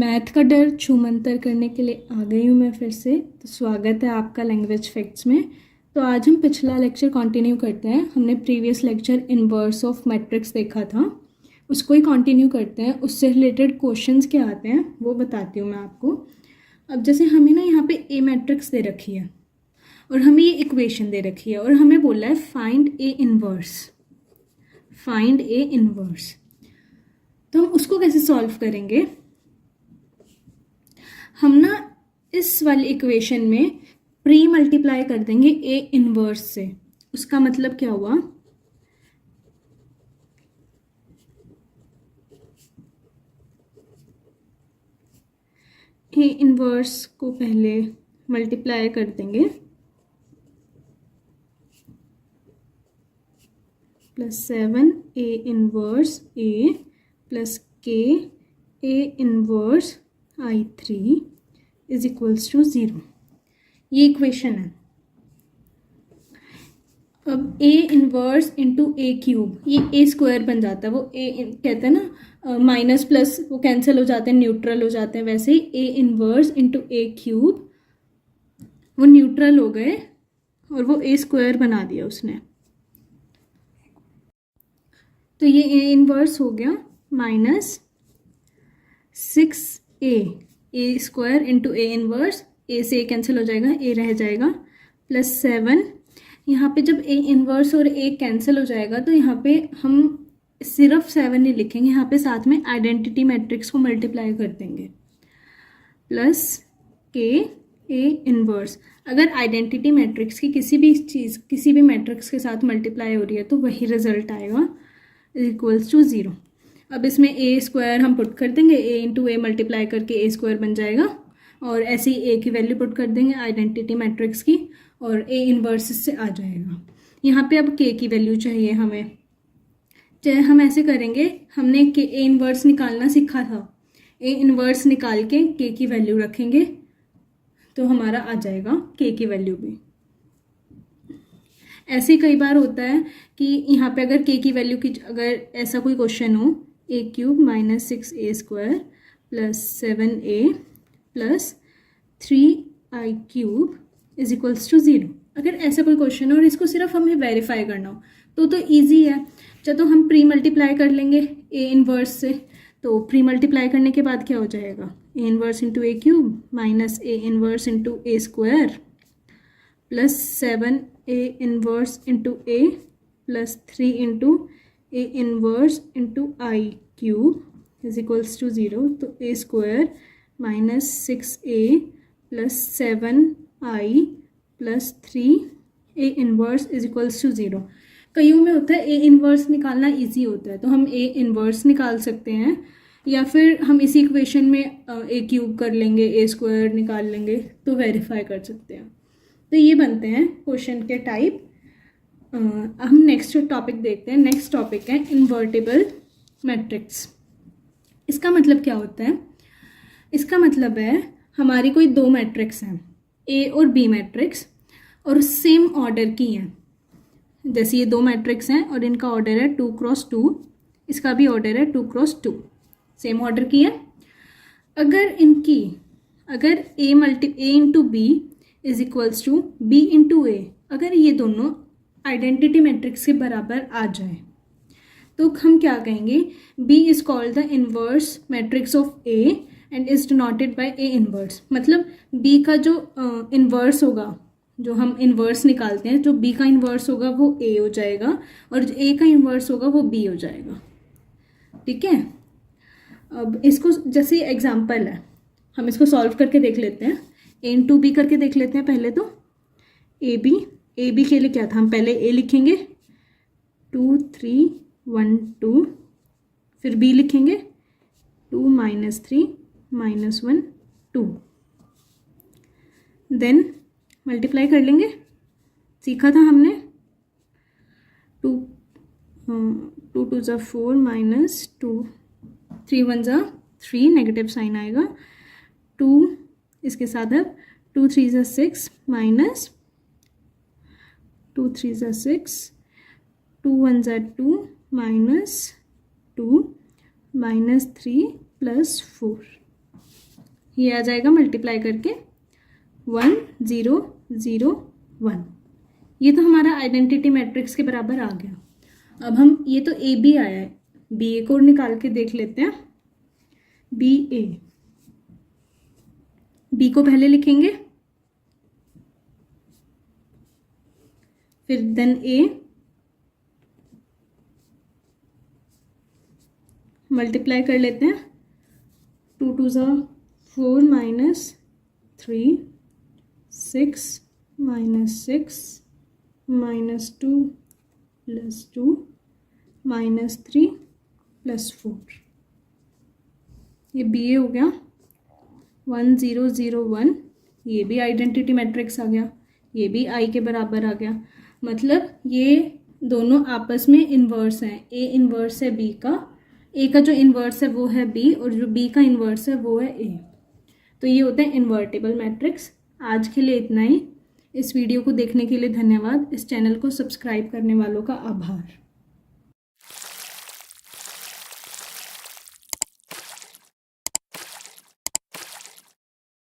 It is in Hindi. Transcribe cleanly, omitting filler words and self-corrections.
मैथ का डर छूमंतर करने के लिए आ गई हूँ मैं फिर से। तो स्वागत है आपका लैंग्वेज फैक्ट्स में। तो आज हम पिछला लेक्चर कंटिन्यू करते हैं। हमने previous lecture inverse of matrix देखा था, उसको ही कंटिन्यू करते हैं। उससे रिलेटेड क्वेश्चंस क्या आते हैं वो बताती हूँ मैं आपको। अब जैसे हमें ना यहाँ पे ए मैट्रिक्स दे रखी है और हमें ये इक्वेशन दे रखी है और हमें बोला है find A inverse. Find A inverse, तो हम उसको कैसे सॉल्व करेंगे? हम ना इस वाली इक्वेशन में प्री मल्टीप्लाई कर देंगे ए इनवर्स से। उसका मतलब क्या हुआ? ए इनवर्स को पहले मल्टीप्लाई कर देंगे +7 ए inverse A plus K A inverse I3 is equals to 0। ये इक्वेशन है। अब A inverse into A cube, ये ए स्क्वायर बन जाता है। वो ए कहते हैं ना माइनस प्लस वो कैंसिल हो जाते हैं, न्यूट्रल हो जाते हैं। वैसे ही A inverse into A cube वो न्यूट्रल हो गए और वो ए स्क्वायर बना दिया उसने। तो ये ए इनवर्स हो गया -6a square into A inverse. A से ए कैंसिल हो जाएगा, ए रह जाएगा +7। यहाँ पे जब ए इनवर्स और ए कैंसिल हो जाएगा तो यहाँ पे हम सिर्फ 7 नहीं लिखेंगे, यहाँ पे साथ में आइडेंटिटी मैट्रिक्स को मल्टीप्लाई कर देंगे प्लस के ए इनवर्स। अगर आइडेंटिटी मैट्रिक्स की किसी भी चीज़ किसी भी मैट्रिक्स के साथ मल्टीप्लाई हो रही है तो वही रिजल्ट आएगा इक्वल्स टू 0। अब इसमें ए स्क्वायर हम पुट कर देंगे, ए इंटू ए मल्टीप्लाई करके ए स्क्वायर बन जाएगा और ऐसे ही ए की वैल्यू पुट कर देंगे आइडेंटिटी मैट्रिक्स की और ए इनवर्स से आ जाएगा। यहाँ पे अब के की वैल्यू चाहिए हमें। चाहे हम ऐसे करेंगे, हमने के ए इनवर्स निकालना सीखा था। ए इनवर्स निकाल के की वैल्यू रखेंगे तो हमारा आ जाएगा के की वैल्यू भी। ऐसे कई बार होता है कि यहाँ पे अगर के की वैल्यू की अगर ऐसा कोई क्वेश्चन हो, A cube -6a square plus 7a plus 3i cube is equals to 0। अगर ऐसा कोई क्वेश्चन हो और इसको सिर्फ हमें वेरीफाई करना हो तो ईजी है। तो हम प्री मल्टीप्लाई कर लेंगे ए इनवर्स से। तो प्री मल्टीप्लाई करने के बाद क्या हो जाएगा? A inverse into A cube minus A inverse into A square plus 7a inverse into A plus 3 into A inverse into I cube is equals to 0। तो A square -6a plus 7i plus 3a इनवर्स इज इक्वल्स टू 0। कईयों में होता है ए इनवर्स निकालना इजी होता है तो हम ए इनवर्स निकाल सकते हैं, या फिर हम इसी इक्वेशन में ए क्यूब कर लेंगे, ए स्क्वायर निकाल लेंगे तो वेरीफाई कर सकते हैं। तो ये बनते हैं क्वेश्चन के टाइप। हम नेक्स्ट टॉपिक देखते हैं। नेक्स्ट टॉपिक है इन्वर्टिबल मैट्रिक्स। इसका मतलब क्या होता है? इसका मतलब है हमारी कोई दो मैट्रिक्स हैं, ए और बी मैट्रिक्स, और सेम ऑर्डर की हैं। जैसे ये दो मैट्रिक्स हैं और इनका ऑर्डर है 2 क्रॉस 2, इसका भी ऑर्डर है 2 क्रॉस 2, सेम ऑर्डर की है। अगर A into B is equals to B into A, अगर ये दोनों आइडेंटिटी मैट्रिक्स के बराबर आ जाए तो हम क्या कहेंगे? B is called the inverse matrix of A and is denoted by A inverse. मतलब बी का जो इनवर्स होगा, जो हम इनवर्स निकालते हैं, जो बी का इनवर्स होगा वो ए हो जाएगा और जो ए का इनवर्स होगा वो बी हो जाएगा। ठीक है। अब इसको जैसे एग्जाम्पल है, हम इसको सॉल्व करके देख लेते हैं। ए इंटू बी करके देख लेते हैं पहले। तो ए बी के लिए क्या था? हम पहले ए लिखेंगे 2 3 1 2, फिर बी लिखेंगे 2 -3 -1 2, देन मल्टीप्लाई कर लेंगे। सीखा था हमने 2 2 ज़ा 4 -2 3 1 ज़ा 3, नेगेटिव साइन आएगा। 2 इसके साथ अब 2 3 ज़ा 6 माइनस 2 3 ज़ा 6, 2 1 ज़ा 2 -2 -3 +4। ये आ जाएगा मल्टीप्लाई करके 1 0 0 1। ये तो हमारा आइडेंटिटी मैट्रिक्स के बराबर आ गया। अब हम ये तो ए बी आया है, बी ए को निकाल के देख लेते हैं। बी ए, बी को पहले लिखेंगे, फिर देन ए, मल्टीप्लाई कर लेते हैं। 2 2 ज़ा 4 minus 3 6 minus 6 minus 2 plus 2 minus 3 plus 4। ये बी ए हो गया 1 0 0 1। ये भी आइडेंटिटी मैट्रिक्स आ गया, ये भी आई के बराबर आ गया। मतलब ये दोनों आपस में इन्वर्स हैं। ए इन्वर्स है बी का, ए का जो इन्वर्स है वो है बी, और जो बी का इन्वर्स है वो है ए। तो ये होता है इन्वर्टिबल मैट्रिक्स। आज के लिए इतना ही। इस वीडियो को देखने के लिए धन्यवाद। इस चैनल को सब्सक्राइब करने वालों का आभार।